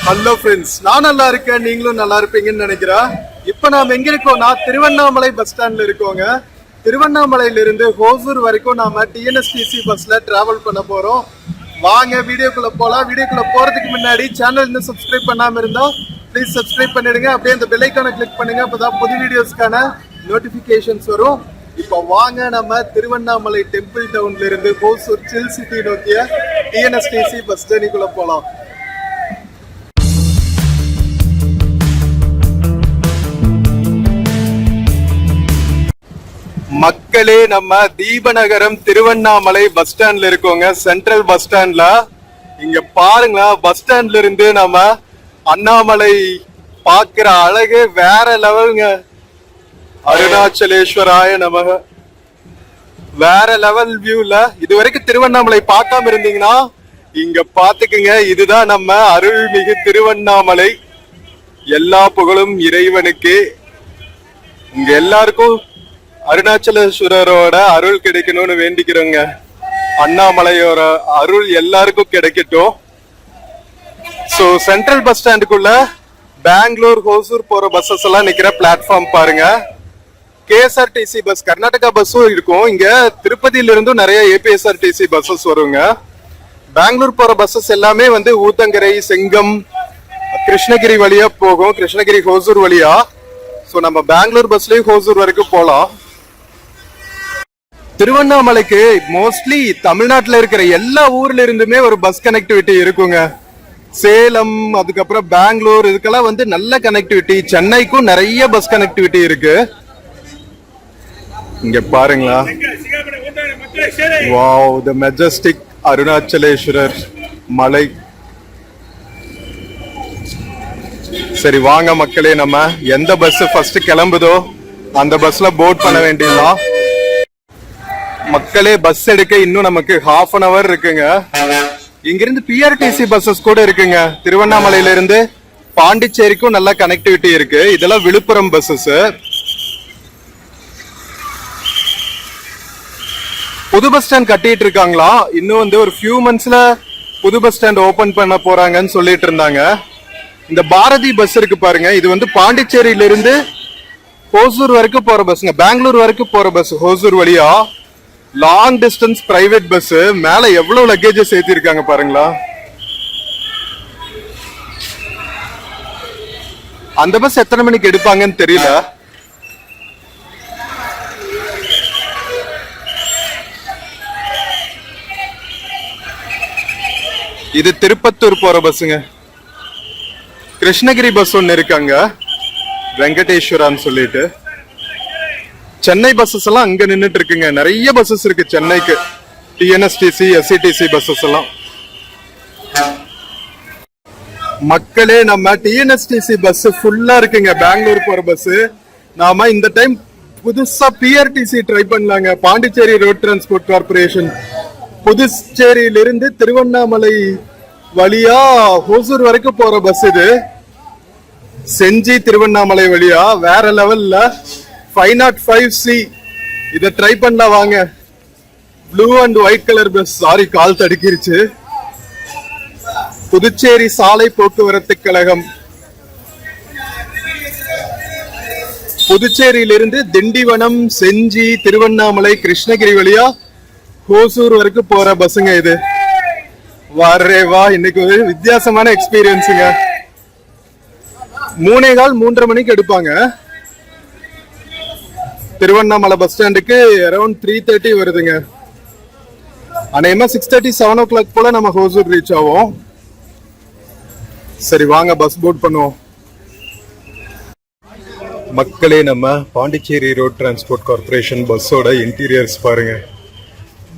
Hello friends, நான் நல்லா இருக்கேன், நீங்களும் நல்லா இருப்பீங்கன்னு நினைக்கிறேன். இப்போ நாம் எங்க இருக்கோம்னா திருவண்ணாமலை பஸ் ஸ்டாண்ட்ல இருக்கோங்க. திருவண்ணாமலையில இருந்து ஹோசூர் வரைக்கும் நாம டிஎன்எஸ்டிசி பஸ்ல டிராவல் பண்ண போறோம். வாங்க வீடியோக்குள்ள போலாம். வீடியோக்குள்ள போறதுக்கு முன்னாடி சேனல் இன்னும் சப்ஸ்கிரைப் பண்ணாம இருந்தா ப்ளீஸ் சப்ஸ்கிரைப் பண்ணிடுங்க. அப்படியே அந்த பெல் ஐகானை கிளிக் பண்ணுங்க, அப்பதான் புது வீடியோஸ்க்கான நோட்டிபிகேஷன்ஸ் வரும். இப்போ வாங்க நம்ம திருவண்ணாமலை டெம்பிள் டவுன்ல இருந்து ஹோசூர் சில் சிட்டி நோக்கிய டிஎன்எஸ்டிசி பஸ் ஜர்னிக்குள்ள போலாம். மக்களே, நம்ம தீபநகரம் திருவண்ணாமலை பஸ் ஸ்டாண்ட்ல இருக்கோங்க. சென்ட்ரல் பஸ் ஸ்டாண்ட்ல இங்க பாருங்களா, பஸ் ஸ்டாண்ட்ல இருந்து நம்ம அண்ணாமலை பாக்குற அழகு வேற லெவலுங்க. அருணாச்சலேஸ்வராய நமக. வேற லெவல் வியூல இது வரைக்கும் திருவண்ணாமலை பார்க்காம இருந்தீங்கன்னா இங்க பாத்துக்குங்க. இதுதான் நம்ம அருள்மிகு திருவண்ணாமலை. எல்லா புகழும் இறைவனுக்கு. இங்க எல்லாருக்கும் அருணாச்சலேஸ்வரரோட அருள் கிடைக்கணும்னு வேண்டிக்கிறோங்க. அண்ணாமலையோட அருள் எல்லாருக்கும் கிடைக்கட்டும். சோ சென்ட்ரல் பஸ் ஸ்டாண்டுக்குள்ள பெங்களூர் ஹோசூர் போற பஸ்ஸஸ் எல்லாம் நிக்கிற பிளாட்ஃபார்ம் பாருங்க. கேஎஸ்ஆர்டிசி பஸ், கர்நாடகா பஸ்ஸும் இருக்கும். இங்க திருப்பதியில இருந்தும் நிறைய ஏபிஎஸ்ஆர்டிசி பஸ்ஸஸ் வருங்க. பெங்களூர் போற பஸ்ஸஸ் எல்லாமே வந்து ஊத்தங்கரை, செங்கம், கிருஷ்ணகிரி வழியா போகும். கிருஷ்ணகிரி ஹோசூர் வழியா. சோ நம்ம பெங்களூர் பஸ்லயும் ஹோசூர் வரைக்கும் போலாம். திருவண்ணாமலைக்கு மோஸ்ட்லி தமிழ்நாட்டுல இருக்கிற எல்லா ஊர்ல இருந்துமே ஒரு பஸ் கனெக்டிவிட்டி இருக்குங்க. சேலம், அதுக்கப்புறம் பெங்களூர், இதுக்கெல்லாம் வந்து நல்ல கனெக்டிவிட்டி. சென்னைக்கும் நிறைய பஸ் கனெக்டிவிட்டி இருக்கு. இங்க பாருங்களா, வாவ், தி மெஜஸ்டிக் அருணாச்சலேஸ்வரர் மலை. சரி வாங்க மக்களே, நம்ம எந்த பஸ் ஃபர்ஸ்ட் கிளம்புதோ அந்த பஸ்ல போர்ட் பண்ண வேண்டியதுதான். மக்களே, பஸ் எடுக்க இன்னும் நமக்கு ½ an hour இருக்குங்க. இங்கிருந்து பிஆர்டிசி பஸ்ஸஸ் கூட இருக்குங்க. திருவண்ணாமலையில இருந்து பாண்டிச்சேரிக்கும் நல்ல கனெக்டிவிட்டி இருக்கு. இதெல்லாம் விழுப்புரம் பஸ்ஸஸ். புது பஸ் ஸ்டாண்ட் கட்டிட்டு இருக்காங்களா. இன்னும் வந்து ஒரு ஃபியூ மந்த்ஸ்ல புது பஸ் ஸ்டாண்ட் ஓபன் பண்ண போறாங்கன்னு சொல்லிட்டு இருந்தாங்க. இந்த பாரதி பஸ் இருக்கு பாருங்க, இது வந்து பாண்டிச்சேரியில இருந்து ஹோசூர் வரைக்கும் போற பஸ்ங்க. பெங்களூர் வரைக்கும் போற பஸ் ஹோசூர் வழியா. Long distance private bus. மேல எவ்வளவு லக்கேஜஸ் ஏத்தி இருக்காங்க பாருங்களா. அந்த பஸ் எத்தனை மணிக்கு எடுப்பாங்கன்னு தெரியல. இது திருப்பத்தூர் போற பஸ்ஸுங்க. கிருஷ்ணகிரி பஸ் ஒன்னு இருக்காங்க, வெங்கடேஸ்வரான்னு சொல்லிட்டு. சென்னை பஸ்ஸஸ் எல்லாம் அங்க நின்னுட்டு இருக்குங்க. நிறைய பஸ்ஸஸ் இருக்கு சென்னைக்கு. டிஎன்எஸ்டிசி, எஸ்சிடிசி பஸ்ஸஸ் எல்லாம். மக்களே, நம்ம டிஎன்எஸ்டிசி பஸ் ஃபுல்லா இருக்குங்க. பெங்களூர் போற பஸ். நாம இந்த டைம் புதுசா பிஆர்டிசி ட்ரை பண்ணலாங்க. Pondicherry road transport corporation. புதுச்சேரியிலிருந்து திருவண்ணாமலை வழியா ஹோசூர் வரைக்கும் போற பஸ் இது. செஞ்சி திருவண்ணாமலை வழியா. வேற லெவல்ல 505C. இத ட்ரை பண்ணலாம் வாங்க. Blue and white colour bus. Sorry, கால் தடுக்கிருச்சு. புதுச்சேரி சாலை போக்குவரத்து கழகம். புதுச்சேரியிலிருந்து திண்டிவனம், செஞ்சி, திருவண்ணாமலை, கிருஷ்ணகிரி வழியா ஹோசூர் வரைக்கும் போற பஸ்ஸுங்க இது. வரே வா, இன்னைக்கு ஒரு வித்தியாசமான எக்ஸ்பீரியன்ஸுங்க. 3:15 மணிக்கு எடுப்பாங்க. திருவண்ணாமலை பஸ் ஸ்டாண்டுக்கு அரௌண்ட் 3:30 வருதுங்க. அநேகமா 6:30, 7 o'clock போல நம்ம ஹோசூர் ரீச் ஆகும். சரி வாங்க பஸ் போர்ட் பண்ணுவோம். மக்களே, நம்ம பாண்டிச்சேரி ரோட் டிரான்ஸ்போர்ட் கார்பரேஷன் பஸ்ஸோட இன்டீரியர்ஸ் பாருங்க.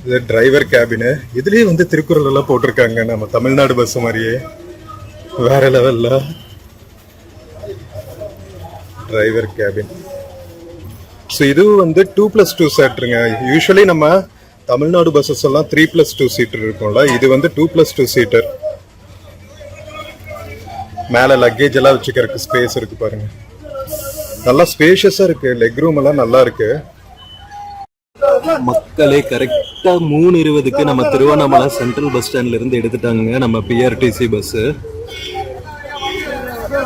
இது டிரைவர் கேபின். இதுலயே வந்து திருக்குறள் எல்லாம் போட்டிருக்காங்க. நம்ம தமிழ்நாடு பஸ் மாதிரியே. வேற லெவல்ல டிரைவர் கேபின். ஸோ இது வந்து 2+2 சீட்டருங்க. யூஸ்வலி நம்ம தமிழ்நாடு பஸ்ஸஸ் எல்லாம் 3+2 சீட்டர் இருக்கும்ல. இது வந்து 2+2 சீட்டர். மேல லக்கேஜ் எல்லாம் வச்சுக்கிறதுக்கு ஸ்பேஸ் இருக்கு பாருங்க. நல்லா ஸ்பேஷியஸா இருக்கு. லெக் ரூம் எல்லாம் நல்லா இருக்கு. மக்களே, கரெக்டா 3:20க்கு நம்ம திருவண்ணாமலை சென்ட்ரல் பஸ் ஸ்டாண்ட்ல இருந்து எடுத்துட்டாங்க நம்ம பிஆர்டிசி பஸ். எவ்வளோ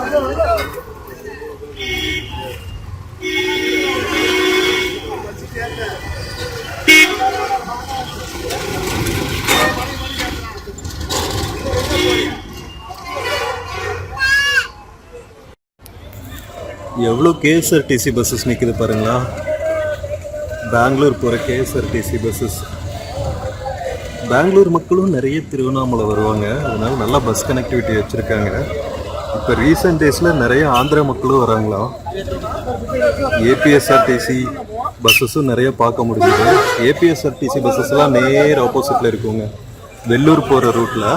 கேஎஸ்ஆர்டிசி பஸ்ஸஸ் நிற்குது பாருங்களா. பெங்களூர் போகிற கேஎஸ்ஆர்டிசி பஸ்ஸஸ். பெங்களூர் மக்களும் நிறைய திருவண்ணாமலை வருவாங்க, அதனால நல்லா பஸ் கனெக்டிவிட்டி வச்சுருக்காங்க. இப்போ ரீசெண்ட் டேஸில் நிறைய ஆந்திரா மக்களும் வராங்களாம். ஏபிஎஸ்ஆர்டிசி பஸ்ஸஸும் நிறைய பார்க்க முடியுது. ஏபிஎஸ்ஆர்டிசி பஸ்ஸஸ்லாம் நேர் ஆப்போசிட்டில் இருக்குங்க, வெள்ளூர் போகிற ரூட்டில்.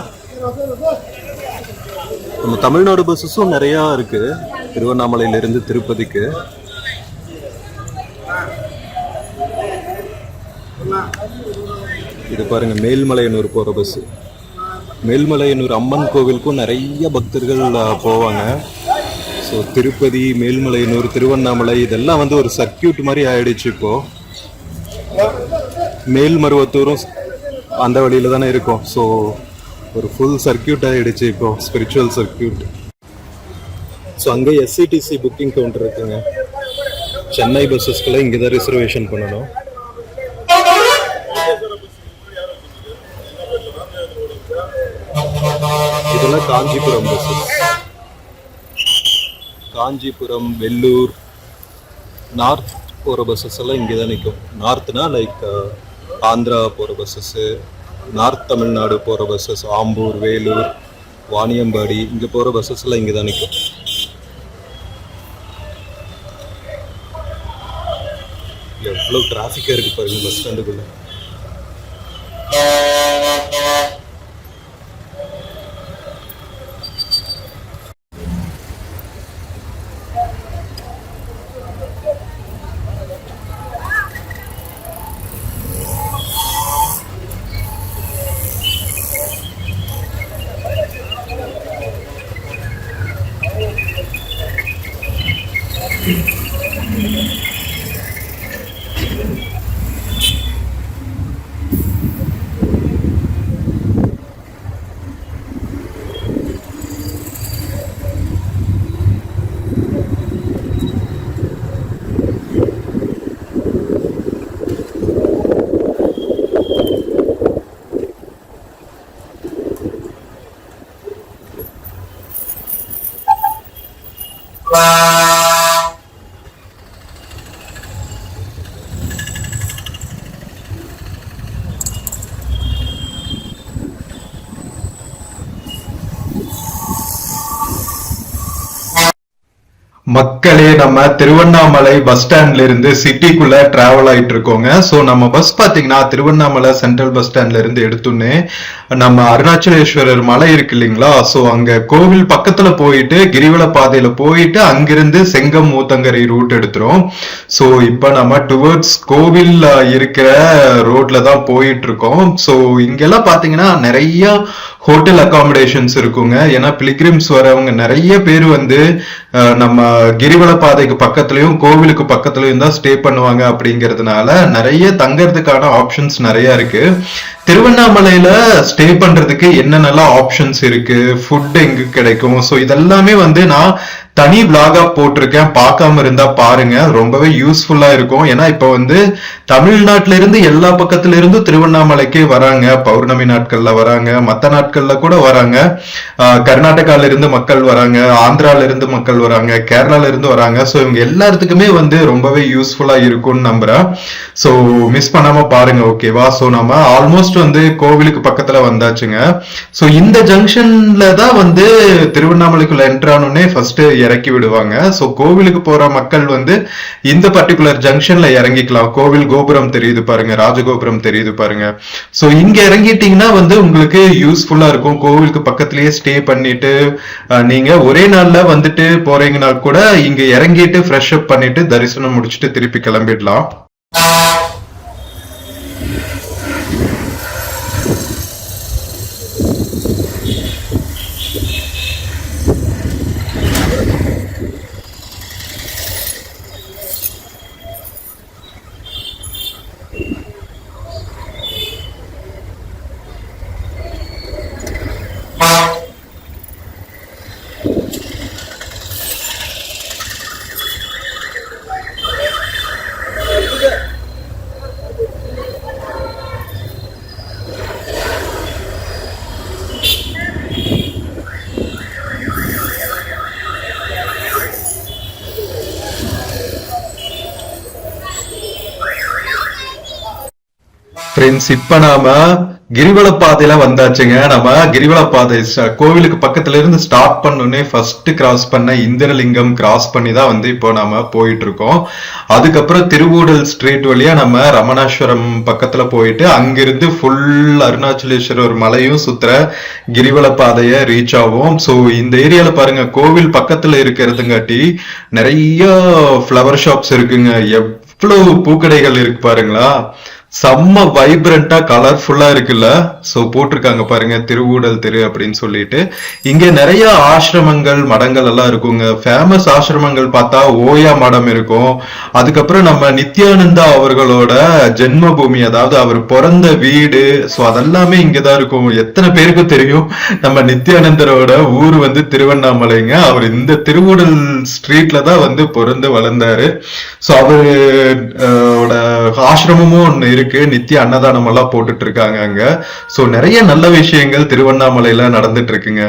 நம்ம தமிழ்நாடு பஸ்ஸஸும் நிறையா இருக்குது திருவண்ணாமலையிலேருந்து திருப்பதிக்கு. இது பாருங்க, மேல்மலையனூர் போகிற பஸ்ஸு. மேல்மலையனூர் அம்மன் கோவிலுக்கும் நிறைய பக்தர்கள் போவாங்க. ஸோ திருப்பதி, மேல்மலையனூர், திருவண்ணாமலை இதெல்லாம் வந்து ஒரு சர்க்கியூட் மாதிரி ஆயிடுச்சு. இப்போ மேல்மருவத்தூரும் அந்த வழியில தானே இருக்கும். ஸோ ஒரு ஃபுல் சர்க்கியூட் ஆயிடுச்சு இப்போ, ஸ்பிரிச்சுவல் சர்க்கியூட். ஸோ அங்கே எஸ்சிடிசி புக்கிங் கவுண்டர் இருக்குங்க. சென்னை பஸ்ஸஸ்க்கெல்லாம் இங்கே தான் ரிசர்வேஷன் பண்ணணும். இதெல்லாம் காஞ்சிபுரம் பஸ்ஸஸ். காஞ்சிபுரம், வெள்ளூர், நார்த் போகிற பஸ்ஸஸ் எல்லாம் இங்கே தான் நிற்கும். நார்த்னா லைக் ஆந்திரா போகிற பஸ்ஸஸ்ஸு, நார்த் தமிழ்நாடு போகிற பஸ்ஸஸ், ஆம்பூர், வேலூர், வாணியம்பாடி இங்கே போகிற பஸ்ஸஸ் எல்லாம் இங்கே தான் நிற்கும். எவ்வளோ டிராஃபிக்காக இருக்குது பாருங்க பஸ் ஸ்டாண்டுக்குள்ளே. மக்களே, நம்ம திருவண்ணாமலை பஸ் ஸ்டாண்ட்ல இருந்து சிட்டிக்குள்ள டிராவல் ஆயிட்டு இருக்கோங்க. ஸோ நம்ம பஸ் பாத்தீங்கன்னா திருவண்ணாமலை சென்ட்ரல் பஸ் ஸ்டாண்ட்ல இருந்து எடுத்துன்னு நம்ம அருணாச்சலேஸ்வரர் மலை இருக்கு இல்லைங்களா, ஸோ அங்க கோவில் பக்கத்துல போயிட்டு கிரிவல பாதையில போயிட்டு அங்கிருந்து செங்கம் ஊத்தங்கரை ரூட் எடுத்துரும். ஸோ இப்ப நம்ம டுவர்ட்ஸ் கோவில் இருக்கிற ரோட்ல தான் போயிட்டு இருக்கோம். ஸோ இங்கெல்லாம் பாத்தீங்கன்னா நிறைய ஹோட்டல் அகாமடேஷன்ஸ் இருக்குங்க. ஏன்னா பிலிகிரிம்ஸ் வரவங்க நிறைய பேர் வந்து நம்ம கிரிவல பாதைக்கு பக்கத்துலயும் கோவிலுக்கு பக்கத்துலயும் தான் ஸ்டே பண்ணுவாங்க. அப்படிங்கிறதுனால நிறைய தங்கறதுக்கான ஆப்ஷன்ஸ் நிறைய இருக்கு. திருவண்ணாமலையில ஸ்டே பண்றதுக்கு என்னென்னலாம் ஆப்ஷன்ஸ் இருக்கு, ஃபுட் எங்க கிடைக்கும், ஸோ இதெல்லாமே வந்து நான் தனி விளாகா போட்டிருக்கேன். பார்க்காம இருந்தா பாருங்க, ரொம்பவே யூஸ்ஃபுல்லா இருக்கும். ஏன்னா இப்ப வந்து தமிழ்நாட்டுல இருந்து எல்லா பக்கத்துல இருந்தும் திருவண்ணாமலைக்கே வராங்க. பௌர்ணமி நாட்கள்ல வராங்க, மத்த நாட்கள்ல கூட வராங்க. கர்நாடகால இருந்து மக்கள் வராங்க, ஆந்திரால இருந்து மக்கள் வராங்க, கேரளால இருந்து வராங்க. ஸோ இவங்க எல்லாத்துக்குமே வந்து ரொம்பவே யூஸ்ஃபுல்லா இருக்கும்னு நம்புறேன். ஸோ மிஸ் பண்ணாம பாருங்க, ஓகேவா? ஸோ நம்ம ஆல்மோஸ்ட் வந்து கோவிலுக்கு பக்கத்துல வந்தாச்சுங்க. ஸோ இந்த ஜங்ஷன்ல தான் வந்து திருவண்ணாமலைக்குள்ள என்ட்ரானே ஃபர்ஸ்ட் இறக்கி விடுவாங்க. ஸோ கோவிலுக்கு போற மக்கள் வந்து இந்த பர்டிகுலர் ஜங்ஷன்ல இறங்கிக்கலாம். கோவில் கோபுரம் தெரியுது பாருங்க, ராஜகோபுரம் தெரியுது பாருங்க. ஸோ இங்க இறங்கிட்டீங்கன்னா வந்து உங்களுக்கு யூஸ்ஃபுல்லா இருக்கும். கோவிலுக்கு பக்கத்திலேயே ஸ்டே பண்ணிட்டு நீங்க ஒரே நாள்ல வந்துட்டு போறீங்கன்னா கூட இங்க இறங்கிட்டு ஃப்ரெஷ் அப் பண்ணிட்டு தரிசனம் முடிச்சுட்டு திருப்பி கிளம்பிடலாம். ஃப்ரெண்ட்ஸ், இப்ப நாம கிரிவல பாதையில வந்தாச்சுங்க. நம்ம கிரிவல பாதை கோவிலுக்கு பக்கத்துல இருந்து ஸ்டார்ட் பண்ணோடனே ஃபர்ஸ்ட் கிராஸ் பண்ண இந்திரலிங்கம் கிராஸ் பண்ணி தான் வந்து இப்போ நாம போயிட்டு இருக்கோம். அதுக்கப்புறம் திருவூடல் ஸ்ட்ரீட் வழியா நம்ம ரமணாஸ்வரம் பக்கத்துல போயிட்டு அங்கிருந்து ஃபுல் அருணாச்சலேஸ்வரர் மலையும் சுத்துற கிரிவல பாதைய ரீச் ஆகும். ஸோ இந்த ஏரியால பாருங்க, கோவில் பக்கத்துல இருக்கிறதுங்காட்டி நிறைய ஃப்ளவர் ஷாப்ஸ் இருக்குங்க. எவ்வளவு பூக்கடைகள் இருக்கு பாருங்களா. செம்ம வைப்ரண்டா கலர்ஃபுல்லா இருக்குல்ல. சோ போட்டிருக்காங்க பாருங்க, திருவூடல் தெரு அப்படின்னு சொல்லிட்டு. இங்க நிறைய ஆசிரமங்கள் மடங்கள் எல்லாம் இருக்குங்க. ஃபேமஸ் ஆசிரமங்கள் பார்த்தா ஓயா மடம் இருக்கும். அதுக்கப்புறம் நம்ம நித்யானந்தா அவர்களோட ஜென்ம பூமி, அதாவது அவர் பிறந்த வீடு, சோ அதெல்லாமே இங்கதான் இருக்கும். எத்தனை பேருக்கு தெரியும் நம்ம நித்யானந்தரோட ஊர் வந்து திருவண்ணாமலைங்க. அவர் இந்த திருவூடல் ஸ்ட்ரீட்ல தான் வந்து பிறந்து வளர்ந்தாரு. சோ அவரோட ஆசிரமமும் ஒண்ணு இருக்கு. நித்திய அன்னதானம் எல்லாம் போட்டுட்டு இருக்காங்க அங்க. சோ நிறைய நல்ல விஷயங்கள் திருவண்ணாமலையில நடந்துட்டு இருக்குங்க.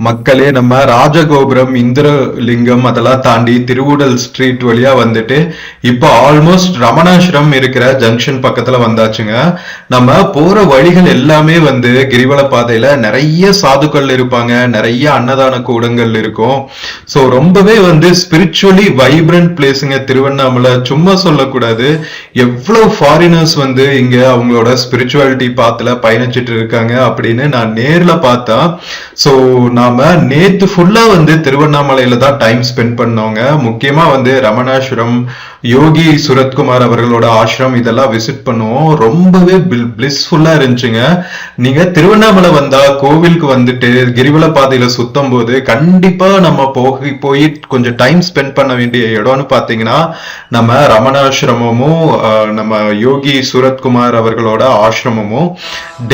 மக்களே, நம்ம ராஜகோபுரம், இந்திரலிங்கம் அதெல்லாம் தாண்டி திருவூடல் ஸ்ட்ரீட் வழியா வந்துட்டு இப்போ ஆல்மோஸ்ட் ரமணாஸ்வரம் இருக்கிற ஜங்ஷன் பக்கத்துல வந்தாச்சுங்க. நம்ம போற வழிகள் எல்லாமே வந்து கிரிவல பாதையில நிறைய சாதுக்கள் இருப்பாங்க, நிறைய அன்னதான கூடங்கள் இருக்கும். சோ ரொம்பவே வந்து ஸ்பிரிச்சுவலி வைப்ரண்ட் பிளேஸுங்க திருவண்ணாமலை. சும்மா சொல்லக்கூடாது, எவ்வளவு ஃபாரினர்ஸ் வந்து இங்க அவங்களோட ஸ்பிரிச்சுவாலிட்டி பாத்துல பயணிச்சிட்டு இருக்காங்க அப்படின்னு நான் நேர்ல பார்த்தா. சோ நாம நேத்து ஃபுல்லா வந்து திருவண்ணாமலையில தான் டைம் ஸ்பெண்ட் பண்ணோங்க. முக்கியமா வந்து ரமணாஸ்வரம், யோகி சுரத்குமார் அவர்களோட ஆசிரம் இதெல்லாம் விசிட் பண்ணுவோம். ரொம்பவே பிளிஸ்ஃபுல்லா இருந்துச்சுங்க. நீங்க திருவண்ணாமலை வந்தா கோவிலுக்கு வந்துட்டு கிரிவல பாதையில சுத்தம் போது கண்டிப்பா நம்ம போய் கொஞ்சம் டைம் ஸ்பெண்ட் பண்ண வேண்டிய இடம்னு பாத்தீங்கன்னா நம்ம ரமணாசிரமமும் நம்ம யோகி சுரத்குமார் அவர்களோட ஆசிரமமும்.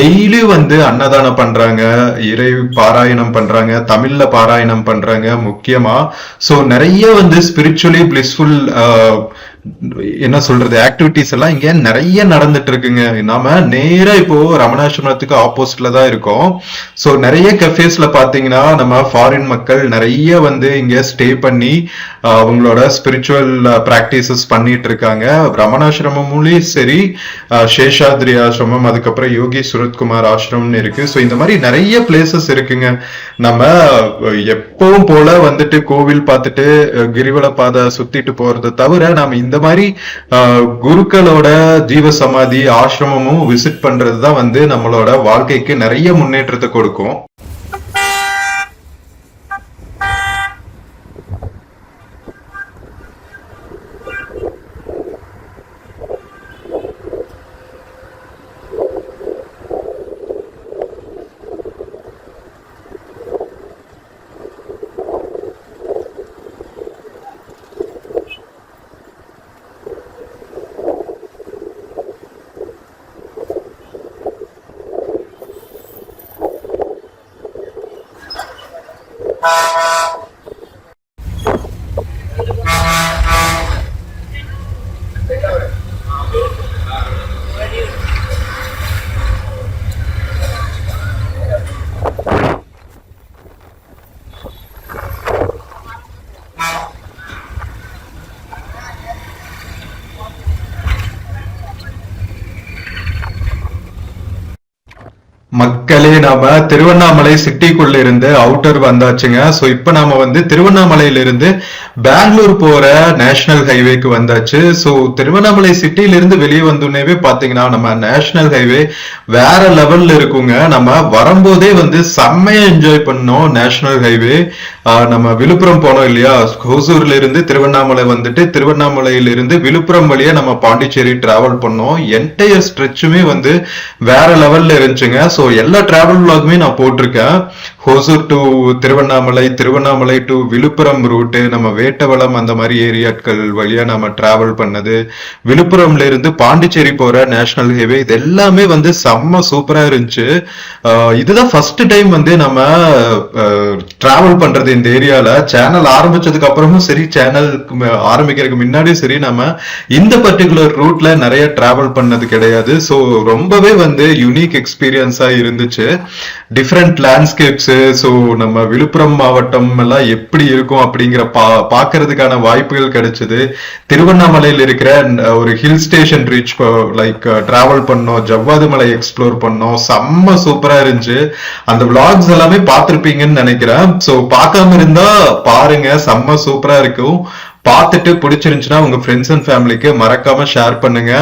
டெய்லி வந்து அன்னதானம் பண்றாங்க, இறை பாராயணம் பண்றாங்க, தமிழ்ல பாராயணம் பண்றாங்க முக்கியமா. சோ நிறைய வந்து ஸ்பிரிச்சுவலி பிளிஸ்ஃபுல் என்ன சொல்றது ஆக்டிவிட்டிஸ் எல்லாம் இங்க நிறைய நடந்துட்டு இருக்குங்க. நாம நேரா இப்போ ரமணாசிரமத்துக்கு ஆப்போசிட்ல தான் இருக்கோம். சோ நிறைய கஃபேஸ்ல பாத்தீங்கன்னா நம்ம ஃபாரின் மக்கள் நிறைய வந்து இங்க ஸ்டே பண்ணி அவங்களோட ஸ்பிரிச்சுவல் பிராக்டிசஸ் பண்ணிட்டு இருக்காங்க. ரமணாசிரமமும் சரி, சேஷாத்ரி ஆசிரமம், அதுக்கப்புறம் யோகி சுரத்குமார் ஆசிரமம்னு இருக்கு. ஸோ இந்த மாதிரி நிறைய பிளேசஸ் இருக்குங்க. நம்ம எப்பவும் போல வந்துட்டு கோவில் பார்த்துட்டு கிரிவல பாதை சுத்திட்டு போறதை தவிர நாம இந்த மாதிரி குருக்களோட ஜீவ சமாதி ஆசிரமமும் விசிட் பண்றதுதான் வந்து நம்மளோட வாழ்க்கைக்கு நிறைய முன்னேற்றத்தை கொடுக்கும். மக்களே நாம திருவண்ணாமலை சிட்டிக்குள்ள இருந்து அவுட்டர் வந்தாச்சுங்க. சோ இப்ப நாம வந்து திருவண்ணாமலையில இருந்து பெங்களூர் போற நேஷனல் ஹைவேக்கு வந்தாச்சு. சோ திருவண்ணாமலை சிட்டில இருந்து வெளியே வந்தோடனே பாத்தீங்கன்னா நம்ம நேஷனல் ஹைவே வேற லெவல்ல இருக்குங்க. நம்ம வரும்போதே வந்து செம்மையா என்ஜாய் பண்ணோம் நேஷனல் ஹைவே. நம்ம விழுப்புரம் போனோம் இல்லையா, ஹோசூர்ல இருந்து திருவண்ணாமலை வந்துட்டு திருவண்ணாமலையில இருந்து விழுப்புரம் வழியா நம்ம பாண்டிச்சேரி டிராவல் பண்ணோம். என்டையர் ஸ்ட்ரெச்சுமே வந்து வேற லெவல்ல இருந்துச்சுங்க. சோ எல்லா டிராவல் vlogமே நான் போட்டிருக்கேன். Hosur to Tiruvannamalai, Tiruvannamalai to Villupuram route, நம்ம வேட்டவளம் அந்த மாதிரி ஏரியாக்கள் வழியா நம்ம டிராவல் பண்ணது, விழுப்புரம்ல இருந்து பாண்டிச்சேரி போற நேஷனல் ஹைவே, இது எல்லாமே வந்து செம்ம சூப்பரா இருந்துச்சு. இதுதான் ஃபர்ஸ்ட் டைம் வந்து நம்ம டிராவல் பண்றது இந்த ஏரியால. சேனல் ஆரம்பிச்சதுக்கு அப்புறமும் சரி, சேனல் ஆரம்பிக்கிறதுக்கு முன்னாடியும் சரி, நம்ம இந்த பர்டிகுலர் ரூட்ல நிறைய டிராவல் பண்ணது கிடையாது. ஸோ ரொம்பவே வந்து யூனிக் எக்ஸ்பீரியன்ஸா இருந்துச்சு. Different landscapes. ஸோ நம்ம விழுப்புரம் மாவட்டம் எல்லாம் எப்படி இருக்கும் அப்படிங்கிற பாக்குறதுக்கான வாய்ப்புகள் கிடைச்சது. திருவண்ணாமலையில் இருக்கிற ஒரு hill station reach like travel பண்ணோம். ஜவ்வாது மலை எக்ஸ்ப்ளோர் பண்ணோம். செம்ம சூப்பரா இருந்துச்சு. அந்த vlogs எல்லாமே பார்த்திருப்பீங்கன்னு நினைக்கிறேன். சோ பார்க்காம இருந்தா பாருங்க, செம்ம சூப்பரா இருக்கும். பார்த்துட்டு பிடிச்சிருந்துச்சுன்னா உங்க ஃப்ரெண்ட்ஸ் அண்ட் ஃபேமிலிக்கு மறக்காம ஷேர் பண்ணுங்க.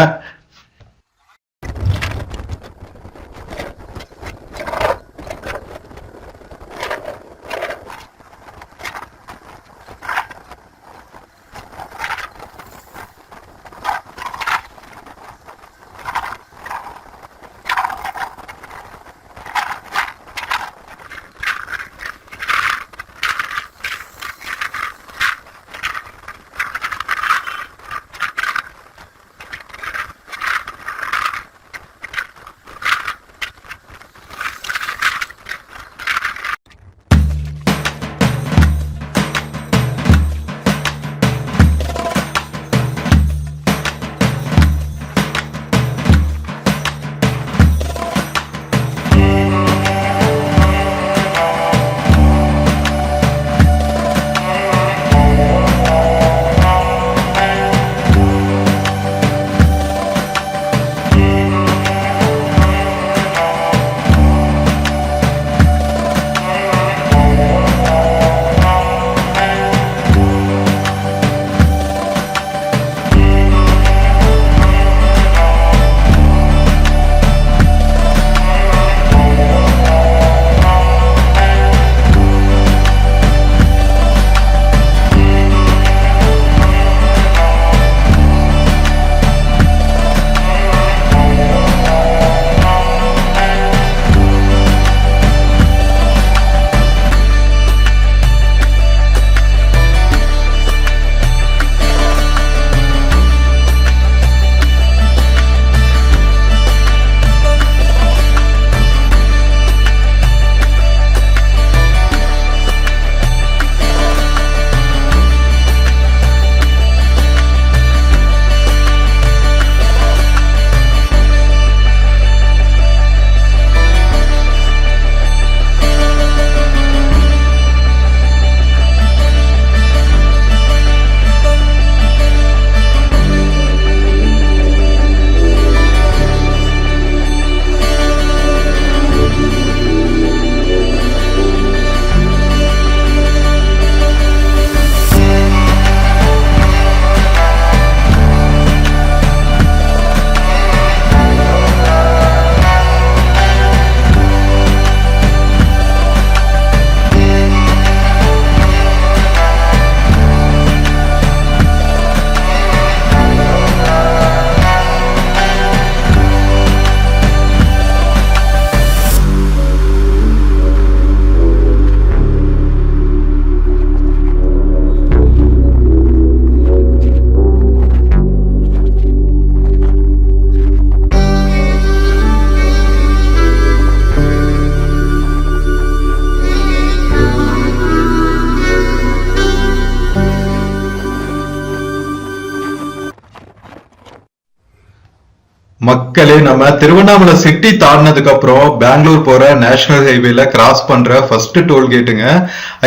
மக்களே, நம்ம திருவண்ணாமலை சிட்டி தாண்டினதுக்கு அப்புறம் பெங்களூர் போற நேஷனல் ஹைவேல கிராஸ் பண்ற ஃபர்ஸ்ட் டோல்கேட்டுங்க.